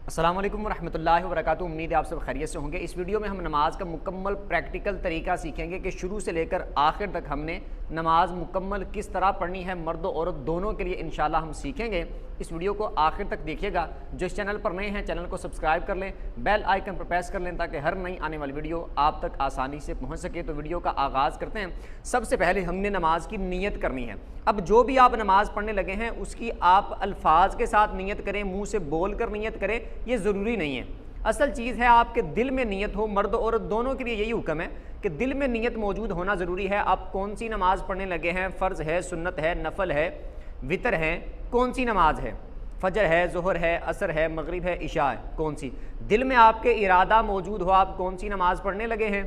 अस्सलाम वालेकुम रहमतुल्लाहि व बरकातुहू। उम्मीद है आप सब खैरियत से होंगे। इस वीडियो में हम नमाज का मुकम्मल प्रैक्टिकल तरीका सीखेंगे कि शुरू से लेकर आखिर तक हमने नमाज मुकम्मल किस तरह पढ़नी है, मर्द और औरत दोनों के लिए इंशाल्लाह हम सीखेंगे। इस वीडियो को आखिर तक देखिएगा। जो इस चैनल पर नए हैं चैनल को सब्सक्राइब कर लें, बेल आइकन पर प्रेस कर लें ताकि हर नई आने वाली वीडियो आप तक आसानी से पहुंच सके। तो वीडियो का आगाज़ करते हैं। सबसे पहले हमने नमाज की नीयत करनी है। अब जो भी आप नमाज पढ़ने लगे हैं उसकी आप अल्फाज के साथ नीयत करें, मुंह से बोल कर नीयत करें, ये ज़रूरी नहीं है। असल चीज़ है आपके दिल में नीयत हो। मर्द औरत दोनों के लिए यही हुक्म है कि दिल में नीयत मौजूद होना ज़रूरी है। आप कौन सी नमाज़ पढ़ने लगे हैं, फ़र्ज़ है, सुन्नत है, नफल है, वितर है, कौन सी नमाज है, फजर है, ज़ोहर है, असर है, मगरिब है, इशा है, कौन सी, दिल में आपके इरादा मौजूद हो आप कौन सी नमाज़ पढ़ने लगे हैं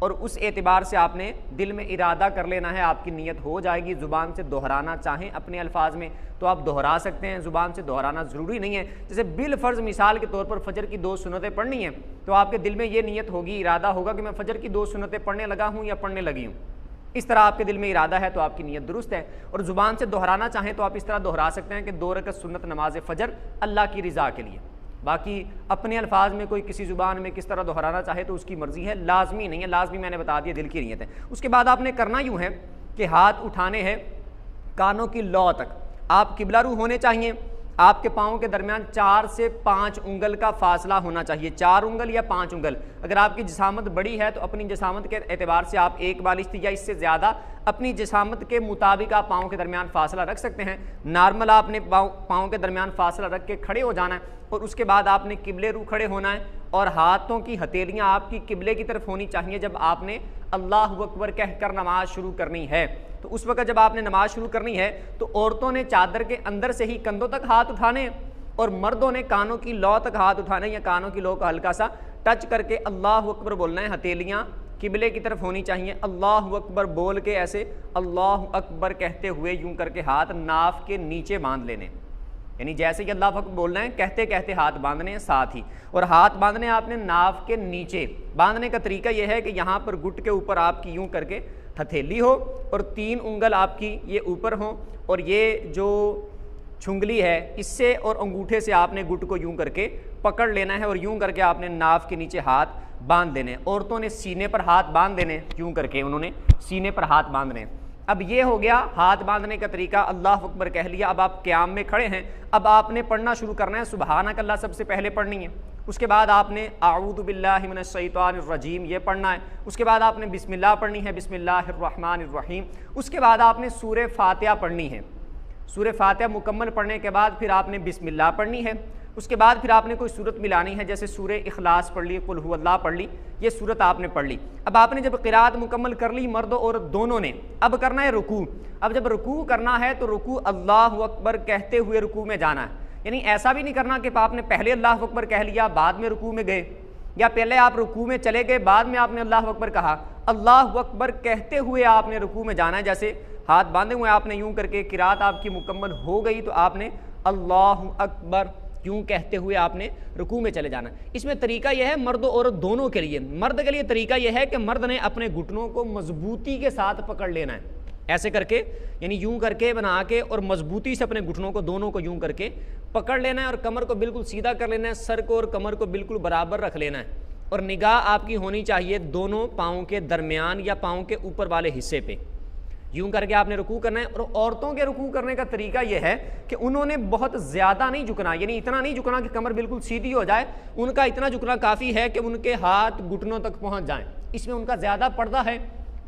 और उस एतबार से आपने दिल में इरादा कर लेना है, आपकी नीयत हो जाएगी। ज़ुबान से दोहराना चाहें अपने अल्फाज में तो आप दोहरा सकते हैं, ज़ुबान से दोहराना ज़रूरी नहीं है। जैसे बिल फ़र्ज़ मिसाल के तौर पर फ़जर की 2 सुन्नतें पढ़नी हैं तो आपके दिल में ये नीयत होगी, इरादा होगा कि मैं फ़जर की 2 सुन्नतें पढ़ने लगा हूँ या पढ़ने लगी हूँ। इस तरह आपके दिल में इरादा है तो आपकी नीयत दुरुस्त है। और ज़ुबान से दोहराना चाहें तो आप इस तरह दोहरा सकते हैं कि 2 रकअत सुन्नत नमाज फ़जर अल्लाह की रज़ा के लिए। बाकी अपने अल्फाज में कोई किसी ज़ुबान में किस तरह दोहराना चाहे तो उसकी मर्ज़ी है, लाजमी नहीं है। लाजमी मैंने बता दिया, दिल की नीयत है। उसके बाद आपने करना यूँ है कि हाथ उठाने हैं कानों की लौ तक, आप किबला रू होने चाहिए। आपके पाँव के दरमियान 4 से 5 उंगल का फासला होना चाहिए, 4 उंगल या 5 उंगल। अगर आपकी जिसामत बड़ी है तो अपनी जिसामत के एतबार से आप 1 बालिश या इससे ज़्यादा अपनी जिसामत के मुताबिक आप पाँव के दरमियान फासला रख सकते हैं। नॉर्मल आपने पाँव के दरमियान फासला रख के खड़े हो जाना है और उसके बाद आपने किबले रू खड़े होना है और हाथों की हथेलियाँ आपकी किबले की तरफ होनी चाहिए। जब आपने अल्लाहु अकबर कहकर नमाज शुरू करनी है तो उस वक्त जब आपने नमाज शुरू करनी है तो औरतों ने चादर के अंदर से ही कंधों तक हाथ उठाने और मर्दों ने कानों की लौ तक हाथ उठाने या कानों की लौ को हल्का सा टच करके अल्लाहु अकबर बोलना है। हथेलियाँ किबले की तरफ होनी चाहिए। अल्लाहु अकबर बोल के ऐसे अल्लाहु अकबर कहते हुए यूं करके हाथ नाफ के नीचे बांध लेने, यानी जैसे कि अल्लाह अकबर बोलना है कहते कहते हाथ बांधने हैं साथ ही। और हाथ बांधने आपने नाफ के नीचे। बांधने का तरीका यह है कि यहाँ पर गुट के ऊपर आपकी यूं करके हथेली हो और 3 उंगल आपकी ये ऊपर हो और ये जो छुंगली है इससे और अंगूठे से आपने गुट को यूं करके पकड़ लेना है और यूं करके आपने नाफ के नीचे हाथ बांध देने। औरतों ने सीने पर हाथ बांध देने, यूं करके उन्होंने सीने पर हाथ बांधने। अब ये हो गया हाथ बांधने का तरीका। अल्लाह अकबर कह लिया, अब आप क़याम में खड़े हैं। अब आपने पढ़ना शुरू करना है, सुबहानक अल्लाह सबसे पहले पढ़नी है। उसके बाद आपने आऊदु बिल्लाहि मिनश शैतानिर रजीम ये पढ़ना है। उसके बाद आपने बिस्मिल्लाह पढ़नी है, बिस्मिल्लाहिर रहमानिर रहीम। उसके बाद आपने सूरह फातिहा पढ़नी है। सूरह फातिहा मुकम्मल पढ़ने के बाद फिर आपने बिस्मिल्लाह पढ़नी है। उसके बाद फिर आपने कोई सूरत मिलानी है, जैसे सूरह इखलास पढ़ ली, कुल हुवल्लाह पढ़ ली, ये सूरत आपने पढ़ ली। अब आपने जब क़िराअत मुकम्मल कर ली मर्द और दोनों ने, अब करना है रुकू। अब जब रुकू करना है तो रुकू अल्लाहु अकबर कहते हुए रुकू में जाना है। यानी ऐसा भी नहीं करना कि आपने पहले अल्लाह अकबर कह लिया बाद में रुकू में गए, या पहले आप रुकू में चले गए बाद में आपने अल्लाह अकबर कहा। अल्लाह अकबर कहते हुए आपने रुकू में जाना है। जैसे हाथ बांधे हुए आपने यूं करके क़िराअत आपकी मुकम्मल हो गई तो आपने अल्लाहु अकबर यूं कहते हुए आपने रुकू में चले जाना। इसमें तरीका यह है मर्द और दोनों के लिए। मर्द के लिए तरीका यह है कि मर्द ने अपने घुटनों को मजबूती के साथ पकड़ लेना है, ऐसे करके, यानी यूं करके बना के और मजबूती से अपने घुटनों को दोनों को यूं करके पकड़ लेना है और कमर को बिल्कुल सीधा कर लेना है। सर को और कमर को बिल्कुल बराबर रख लेना है और निगाह आपकी होनी चाहिए दोनों पाँव के दरमियान या पाँव के ऊपर वाले हिस्से पे। यूं करके आपने रुकू करना है। और औरतों के रुकू करने का तरीका यह है कि उन्होंने बहुत ज़्यादा नहीं झुकना, यानी इतना नहीं झुकना कि कमर बिल्कुल सीधी हो जाए। उनका इतना झुकना काफ़ी है कि उनके हाथ घुटनों तक पहुंच जाएं। इसमें उनका ज़्यादा पर्दा है,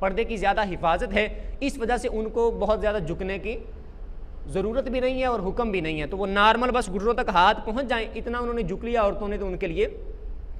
पर्दे की ज़्यादा हिफाजत है, इस वजह से उनको बहुत ज़्यादा झुकने की ज़रूरत भी नहीं है और हुक्म भी नहीं है। तो वो नॉर्मल बस घुटनों तक हाथ पहुँच जाएँ, इतना उन्होंने झुक लिया औरतों ने तो उनके लिए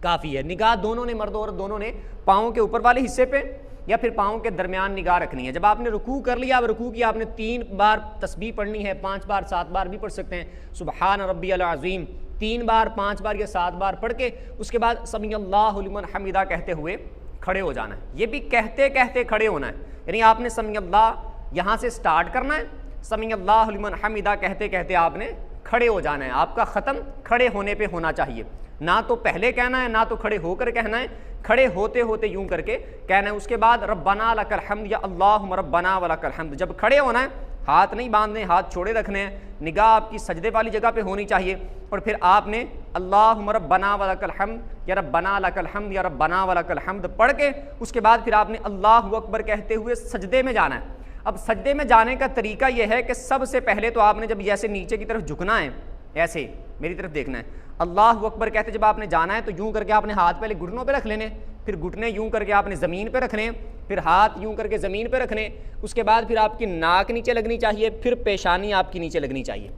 काफ़ी है। निगाह दोनों ने, मर्द और दोनों ने, पाँव के ऊपर वाले हिस्से पे या फिर पाँव के दरमियान निगाह रखनी है। जब आपने रुकू कर लिया, अब रुकू की आपने 3 बार तस्बीह पढ़नी है, 5 बार 7 बार भी पढ़ सकते हैं। सुबहान रब्बियल अज़ीम 3 बार 5 बार या 7 बार पढ़ के उसके बाद समी अल्लाहु लिमन हमिदा कहते हुए खड़े हो जाना है। ये भी कहते कहते खड़े होना है, यानी आपने समी अल्लाह यहाँ से स्टार्ट करना है, समी अल्लाहु लिमन हमिदा कहते कहते आपने खड़े हो जाना है। आपका ख़त्म खड़े होने पे होना चाहिए, ना तो पहले कहना है ना तो खड़े होकर कहना है, खड़े होते होते यूं करके कहना है। उसके बाद रब्बना लकल हम्द या अल्लाहुम्मा रब्बना व लकल हम्द। जब खड़े होना है हाथ नहीं बांधने, हाथ छोड़े रखने हैं, निगाह आपकी सजदे वाली जगह पे होनी चाहिए। और फिर आपने अल्लाहुम्मा रब्बना वलकल हम्द या रब्बना लकल हम्द या रब्बना वलकल हम्द पढ़ के उसके बाद फिर आपने अल्लाहु अकबर कहते हुए सजदे में जाना है। अब सजदे में जाने का तरीका यह है कि सबसे पहले तो आपने जब ऐसे नीचे की तरफ झुकना है, ऐसे मेरी तरफ देखना है, अल्लाहु अकबर कहते जब आपने जाना है तो यूँ करके आपने हाथ पहले घुटनों पे रख लेने, फिर घुटने यूँ करके आपने ज़मीन पे रखने, फिर हाथ यूँ करके ज़मीन पे रखने, उसके बाद फिर आपकी नाक नीचे लगनी चाहिए, फिर पेशानी आपकी नीचे लगनी चाहिए।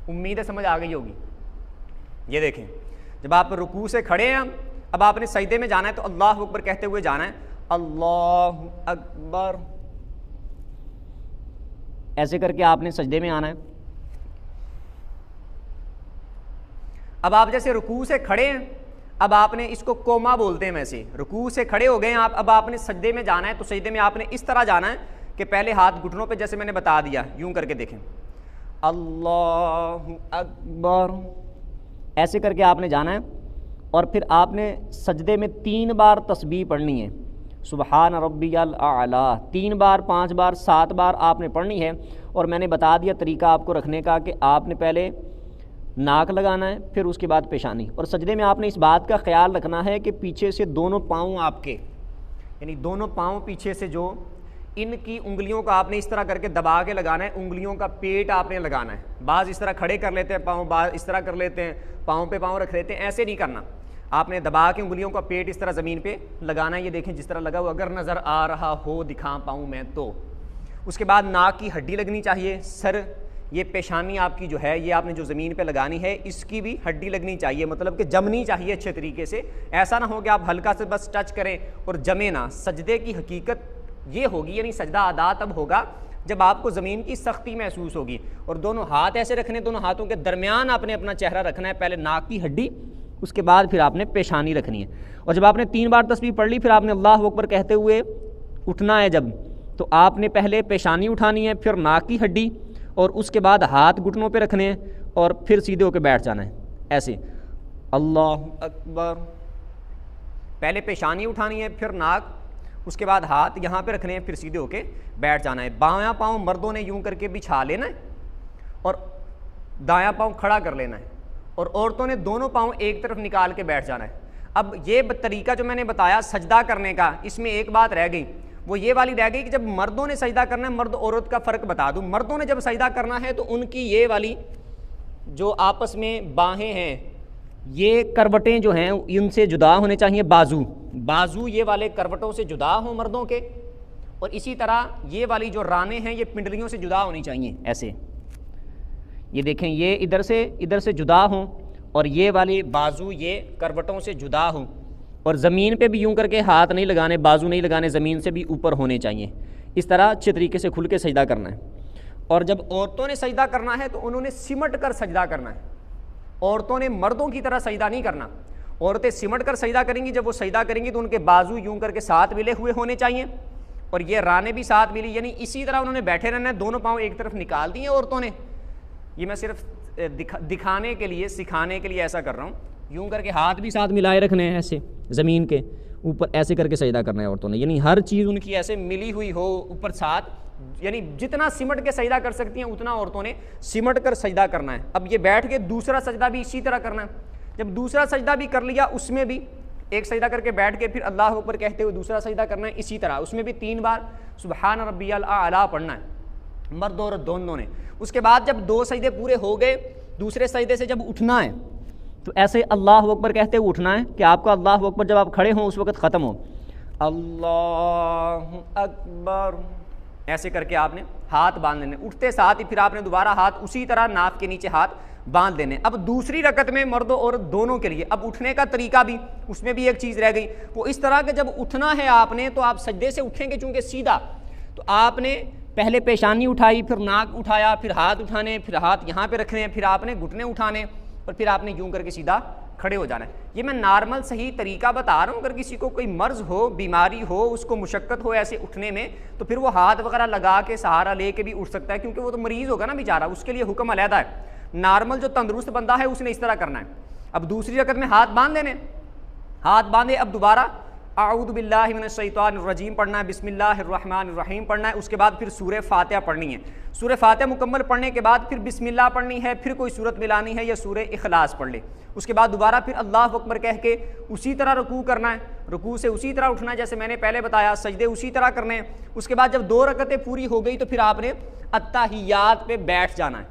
उम्मीद है समझ आ गई होगी। ये देखें, जब आप रुकू से खड़े हैं, अब आपने सजदे में जाना है तो अल्लाहु अकबर कहते हुए जाना है, अल्लाहु अकबर, ऐसे करके आपने सजदे में आना है। अब आप जैसे रुकू से खड़े हैं, अब आपने इसको कोमा बोलते हैं, वैसे रुकू से खड़े हो गए आप, अब आपने सजदे में जाना है तो सजदे में आपने इस तरह जाना है कि पहले हाथ घुटनों पे जैसे मैंने बता दिया यूं करके देखें, अल्लाहु अकबर, ऐसे करके आपने जाना है। और फिर आपने सजदे में 3 बार तस्बीह पढ़नी है, सुबहान रब्बियल आला 3 बार, 5 बार, 7 बार आपने पढ़नी है। और मैंने बता दिया तरीका आपको रखने का कि आपने पहले नाक लगाना है, फिर उसके बाद पेशानी। और सजदे में आपने इस बात का ख्याल रखना है कि पीछे से दोनों पाँव आपके, यानी दोनों पाँव पीछे से जो इनकी उंगलियों का आपने इस तरह करके दबा के लगाना है, उंगलियों का पेट आपने लगाना है। बाज़ इस तरह खड़े कर लेते हैं पाँव, बाज़ इस तरह कर लेते हैं, पाँव पे पाँव रख लेते हैं, ऐसे नहीं करना। आपने दबा के उंगलियों का पेट इस तरह ज़मीन पे लगाना है। ये देखें जिस तरह लगा हुआ, अगर नज़र आ रहा हो दिखा पाऊँ मैं तो। उसके बाद नाक की हड्डी लगनी चाहिए, सर, ये पेशानी आपकी जो है, ये आपने जो ज़मीन पे लगानी है इसकी भी हड्डी लगनी चाहिए, मतलब कि जमनी चाहिए अच्छे तरीके से। ऐसा ना हो कि आप हल्का से बस टच करें और जमे ना। सजदे की हकीकत ये होगी, यानी सजदा अदा तब होगा जब आपको ज़मीन की सख्ती महसूस होगी। और दोनों हाथ ऐसे रखने, दोनों हाथों के दरमियान आपने अपना चेहरा रखना है, पहले नाक की हड्डी, उसके बाद फिर आपने पेशानी रखनी है। और जब आपने 3 बार तस्बीह पढ़ ली, फिर आपने अल्लाहु अकबर कहते हुए उठना है जब, तो आपने पहले पेशानी उठानी है, फिर नाक की हड्डी, और उसके बाद हाथ घुटनों पे रखने हैं और फिर सीधे होकर बैठ जाना है ऐसे, अल्लाहु अकबर। पहले पेशानी उठानी है, फिर नाक, उसके बाद हाथ यहाँ पे रखने हैं, फिर सीधे होके बैठ जाना है। बायां पाँव मर्दों ने यूं करके बिछा लेना है और दायां पाँव खड़ा कर लेना है, और औरतों ने दोनों पाँव एक तरफ निकाल के बैठ जाना है। अब ये तरीका जो मैंने बताया सजदा करने का, इसमें एक बात रह गई, वो ये वाली रह गई कि जब मर्दों ने सजदा करना है, मर्द औरत का फ़र्क बता दूं। मर्दों ने जब सजदा करना है तो उनकी ये वाली जो आपस में बाहें हैं, ये करवटें जो हैं इनसे जुदा होने चाहिए, बाजू ये वाले करवटों से जुदा हों मर्दों के, और इसी तरह ये वाली जो रानें हैं ये पिंडलियों से जुदा होनी चाहिए ऐसे। ये देखें, ये इधर से जुदा हों, और ये वाली बाजू ये करवटों से जुदा हों, और ज़मीन पे भी यूं करके हाथ नहीं लगाने, बाजू नहीं लगाने, ज़मीन से भी ऊपर होने चाहिए। इस तरह अच्छे तरीके से खुल के सजदा करना है। और जब औरतों ने सजदा करना है तो उन्होंने सिमट कर सजदा करना है। औरतों ने मर्दों की तरह सजदा नहीं करना, औरतें सिमट कर सजदा करेंगी। जब वो सजदा करेंगी तो उनके बाजू यूं करके साथ मिले हुए होने चाहिए, और ये रानें भी साथ मिली, यानी इसी तरह उन्होंने बैठे रहना है। दोनों पाँव एक तरफ निकाल दिए औरतों ने। ये मैं सिर्फ दिखाने के लिए, सिखाने के लिए ऐसा कर रहा हूँ। यूं करके हाथ भी साथ मिलाए रखने हैं ऐसे, ज़मीन के ऊपर ऐसे करके सजदा करना है औरतों ने, यानी हर चीज़ उनकी ऐसे मिली हुई हो ऊपर साथ, यानी जितना सिमट के सजदा कर सकती हैं उतना औरतों ने सिमट कर सजदा करना है। अब ये बैठ के दूसरा सजदा भी इसी तरह करना है। जब दूसरा सजदा भी कर लिया, उसमें भी एक सजदा करके बैठ के फिर अल्लाह अकबर कहते हुए दूसरा सजदा करना है इसी तरह। उसमें भी 3 बार सुबहान रब्बियल आला पढ़ना है मर्द और दोनों ने। उसके बाद जब 2 सजदे पूरे हो गए, दूसरे सजदे से जब उठना है तो ऐसे अल्लाह अकबर कहते हुए उठना है कि आपका अल्लाह अकबर जब आप खड़े हों उस वक़्त ख़त्म हो, अल्लाह अकबर, ऐसे करके आपने हाथ बांध लेने। उठते साथ ही फिर आपने दोबारा हाथ उसी तरह नाक के नीचे हाथ बांध लेने। अब दूसरी रकत में मर्द और दोनों के लिए अब उठने का तरीका भी, उसमें भी एक चीज़ रह गई, वो इस तरह के जब उठना है आपने तो आप सजदे से उठेंगे चूँकि सीधा, तो आपने पहले पेशानी उठाई, फिर नाक उठाया, फिर हाथ उठाने, फिर हाथ यहाँ पे रखने, फिर आपने घुटने उठाने, और फिर आपने यूं करके सीधा खड़े हो जाना है। ये मैं नॉर्मल सही तरीका बता रहा हूँ। अगर किसी को कोई मर्ज़ हो, बीमारी हो, उसको मुशक्क़त हो ऐसे उठने में, तो फिर वो हाथ वगैरह लगा के सहारा ले के भी उठ सकता है, क्योंकि वो तो मरीज़ होगा ना बेचारा, उसके लिए हुक्म अलहदा है। नॉर्मल जो तंदुरुस्त बंदा है उसने इस तरह करना है। अब दूसरी रकत में हाथ बांध लेने, हाथ बांधे, अब दोबारा आऊज़ु बिल्लाहि मिनश शैतानिर रजीम पढ़ना है, बिस्मिल्लाहिर रहमानिर रहीम पढ़ना है, उसके बाद फिर सूरह फातिहा पढ़नी है। सूरह फातिहा मुकम्मल पढ़ने के बाद फिर बिस्मिल्लाह पढ़नी है, फिर कोई सूरत मिलानी है या सूरह इखलास पढ़ ले। उसके बाद दोबारा फिर अल्लाहु अकबर कह के उसी तरह रुकू करना है, रुकू से उसी तरह उठना है जैसे मैंने पहले बताया, सजदे उसी तरह करने हैं। उसके बाद जब 2 रकतें पूरी हो गई तो फिर आपने अत्ताहियात पे बैठ जाना है।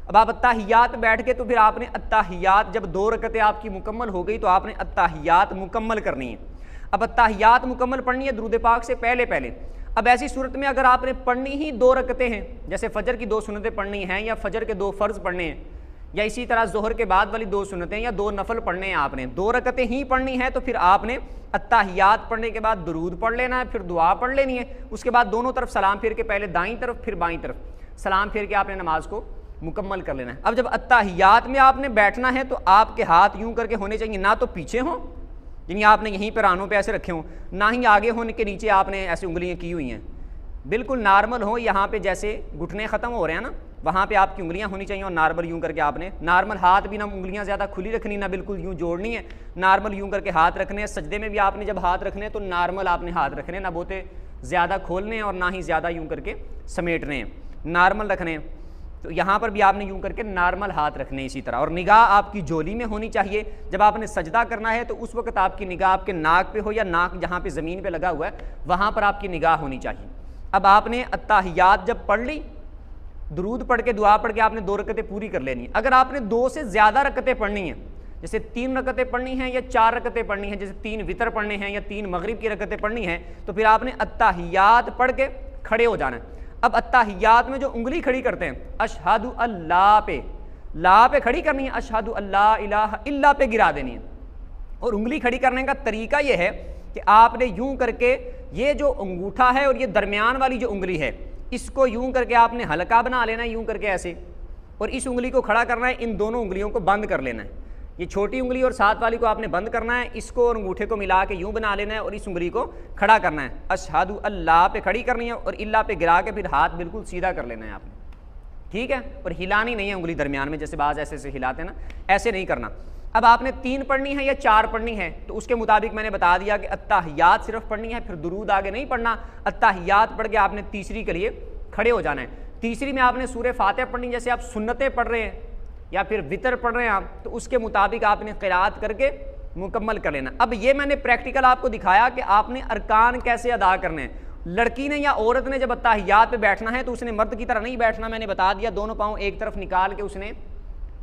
अब आप अत्ताहियात बैठ के तो फिर आपने अत्ताहियात, जब 2 रकतें आपकी मुकम्मल हो गई तो आपने अत्ताहियात मुकम्मल करनी है। अब अत्ताहियात मुकम्मल पढ़नी है दुरूद पाक से पहले पहले। अब ऐसी सूरत में अगर आपने पढ़नी ही 2 रकतें हैं, जैसे फ़जर की 2 सुन्नतें पढ़नी हैं या फ़जर के 2 फ़र्ज़ पढ़ने हैं या इसी तरह ज़ोहर के बाद वाली 2 सुन्नतें या 2 नफल पढ़ने हैं, आपने 2 रकतें ही पढ़नी है तो फिर आपने अत्ताहियात पढ़ने के बाद दुरूद पढ़ लेना है, फिर दुआ पढ़ लेनी है। उसके बाद दोनों तरफ सलाम फेर के, पहले दाईं तरफ फिर बाईं तरफ सलाम फेर के आपने नमाज को मुकम्मल कर लेना है। अब जब अत्ताहियात में आपने बैठना है तो आपके हाथ यूं करके होने चाहिए, ना तो पीछे हों यानी आपने यहीं पर रानों पे ऐसे रखे हों, ना ही आगे होने के नीचे आपने ऐसे उंगलियां की हुई हैं, बिल्कुल नॉर्मल हो। यहाँ पे जैसे घुटने ख़त्म हो रहे हैं ना, वहाँ पे आपकी उंगलियां होनी चाहिए और नॉर्मल यूं करके आपने नॉर्मल हाथ भी ना उंगलियां ज़्यादा खुली रखनी, ना बिल्कुल यूं जोड़नी है, नॉर्मल यूं करके हाथ रखने हैं। सजदे में भी आपने जब हाथ रखने हैं तो नॉर्मल आपने हाथ रखने हैं, ना बहुते ज़्यादा खोलने हैं और ना ही ज़्यादा यूं करके समेटने हैं, नॉर्मल रखने हैं। तो यहाँ पर भी आपने यूं करके नॉर्मल हाथ रखने इसी तरह। और निगाह आपकी जोली में होनी चाहिए। जब आपने सजदा करना है तो उस वक्त आपकी निगाह आपके नाक पे हो या नाक जहाँ पे ज़मीन पे लगा हुआ है वहाँ पर आपकी निगाह होनी चाहिए। अब आपने अत्ताहियात जब पढ़ ली, दुरूद पढ़ के दुआ पढ़ के आपने 2 रकतें पूरी कर लेनी है। अगर आपने 2 से ज़्यादा रकतें पढ़नी हैं, जैसे 3 रकतें पढ़नी हैं या 4 रकतें पढ़नी हैं, जैसे 3 वितर पढ़ने हैं या 3 मगरिब की रकतें पढ़नी हैं, तो फिर आपने अत्ताहियात पढ़ के खड़े हो जाना है। अब अत्ताहियात में जो उंगली खड़ी करते हैं अशहदु अल्लाह पे, ला पे खड़ी करनी है, अशहदु अल्ला इलाहा इल्ला पे गिरा देनी है। और उंगली खड़ी करने का तरीका यह है कि आपने यूं करके ये जो अंगूठा है और ये दरमियान वाली जो उंगली है इसको यूं करके आपने हल्का बना लेना है, यूं करके ऐसे, और इस उंगली को खड़ा करना है, इन दोनों उंगलियों को बंद कर लेना है। ये छोटी उंगली और साथ वाली को आपने बंद करना है, इसको और अंगूठे को मिला के यूं बना लेना है और इस उंगली को खड़ा करना है। अशहदु अल्लाह पे खड़ी करनी है और इल्ला पे गिरा के फिर हाथ बिल्कुल सीधा कर लेना है आपने, ठीक है। और हिलानी नहीं है उंगली दरमियान में, जैसे बाज ऐसे ऐसे हिलाते हैं ना, ऐसे नहीं करना। अब आपने 3 पढ़नी है या 4 पढ़नी है तो उसके मुताबिक मैंने बता दिया कि अत्ताहियात सिर्फ पढ़नी है, फिर दुरूद आगे नहीं पढ़ना। अत्ताहियात पढ़ के आपने तीसरी के लिए खड़े हो जाना है। तीसरी में आपने सूरह फातिहा पढ़नी, जैसे आप सुन्नतें पढ़ रहे हैं या फिर वितर पढ़ रहे हैं आप, तो उसके मुताबिक आपने क़िराअत करके मुकम्मल कर लेना। अब ये मैंने प्रैक्टिकल आपको दिखाया कि आपने अरकान कैसे अदा करने हैं। लड़की ने या औरत ने जब अत्ताहियात पे बैठना है तो उसने मर्द की तरह नहीं बैठना, मैंने बता दिया। दोनों पाँव एक तरफ निकाल के उसने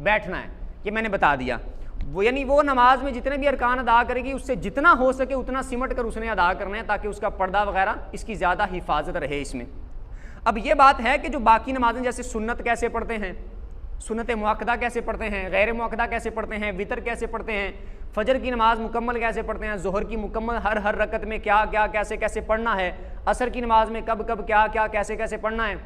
बैठना है, ये मैंने बता दिया। वो यानी वो नमाज में जितने भी अरकान अदा करेगी उससे जितना हो सके उतना सिमट कर उसने अदा करना है, ताकि उसका पर्दा वगैरह इसकी ज़्यादा हिफाजत रहे इसमें। अब ये बात है कि जो बाकी नमाजें जैसे सुन्नत कैसे पढ़ते हैं, सुन्नत मुअक्कदा कैसे पढ़ते हैं, गैर मुअक्कदा कैसे पढ़ते हैं, वितर कैसे पढ़ते हैं, फजर की नमाज मुकम्मल कैसे पढ़ते हैं, जोहर की मुकम्मल हर रकत में क्या क्या कैसे कैसे पढ़ना है, असर की नमाज में कब कब क्या क्या कैसे कैसे पढ़ना है,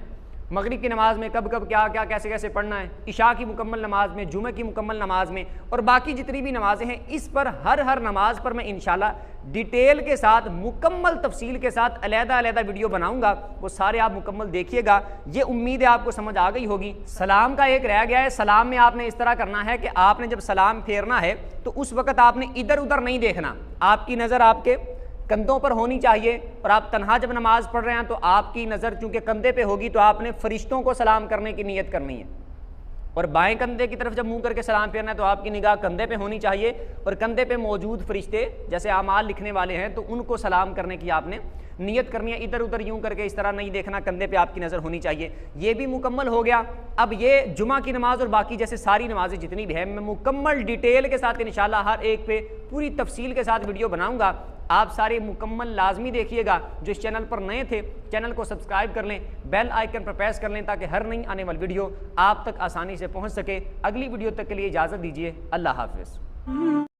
मगरिब की नमाज में कब कब क्या क्या कैसे कैसे पढ़ना है, इशा की मुकम्मल नमाज में, जुमे की मुकम्मल नमाज में, और बाकी जितनी भी नमाजें हैं इस पर हर नमाज पर मैं इंशाल्लाह डिटेल के साथ मुकम्मल तफसील के साथ अलग-अलग वीडियो बनाऊंगा। वो सारे आप मुकम्मल देखिएगा। ये उम्मीद है आपको समझ आ गई होगी। सलाम का एक रह गया है। सलाम में आपने इस तरह करना है कि आपने जब सलाम फेरना है तो उस वक्त आपने इधर उधर नहीं देखना, आपकी नज़र आपके कंधों पर होनी चाहिए। और आप तन्हा जब नमाज पढ़ रहे हैं तो आपकी नज़र चूंकि कंधे पे होगी तो आपने फरिश्तों को सलाम करने की नीयत करनी है। और बाएं कंधे की तरफ जब मुंह करके सलाम फेरना है तो आपकी निगाह कंधे पे होनी चाहिए और कंधे पे मौजूद फरिश्ते जैसे आमाल लिखने वाले हैं तो उनको सलाम करने की आपने नीयत करनी है। इधर उधर यूं करके इस तरह नहीं देखना, कंधे पे आपकी नज़र होनी चाहिए। ये भी मुकम्मल हो गया। अब ये जुमा की नमाज और बाकी जैसे सारी नमाजें जितनी भी है मैं मुकम्मल डिटेल के साथ इंशाल्लाह हर एक पे पूरी तफसील के साथ वीडियो बनाऊंगा। आप सारे मुकम्मल लाजमी देखिएगा। जो इस चैनल पर नए थे चैनल को सब्सक्राइब कर लें, बेल आइकन पर प्रेस कर लें ताकि हर नई आने वाली वीडियो आप तक आसानी से पहुंच सके। अगली वीडियो तक के लिए इजाज़त दीजिए। अल्लाह हाफ़िज़।